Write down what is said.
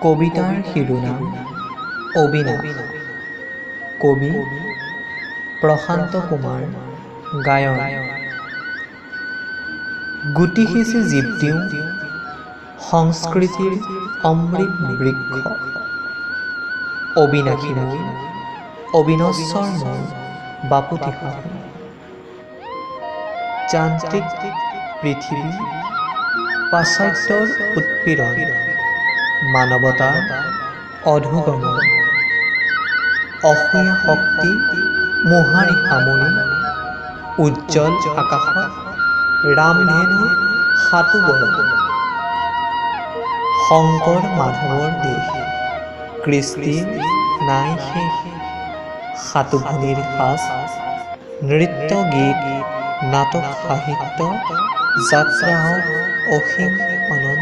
কবিতাৰ শিৰোনাম অবিনাশ। কবি প্ৰশান্ত কুমাৰ। গায়ন গুটি সিঁচি জীৱ দিওঁ সংস্কৃতিৰ অমৃত বৃক্ষ। অবিনাশী মোৰ অবিনশ্বৰ মোৰ বাপুতি সাহোন। যান্ত্ৰিক পৃথিৱী পাশ্চাত্যৰ উৎপীড়ন মানৱতাৰ অধোগমন। অসূয়া শক্তি মোহাৰি সামৰি উজ্জ্বল আকাশত ৰামধেনুৰ সাতো বৰণ। শংকৰ মাধৱৰ দেশ কৃষ্টিৰ নাই শেষ। সাতো ভনীৰ সাজ নৃত্য গীত নাটক সাহিত্য যাত্ৰা হওক অসীম অনন্ত।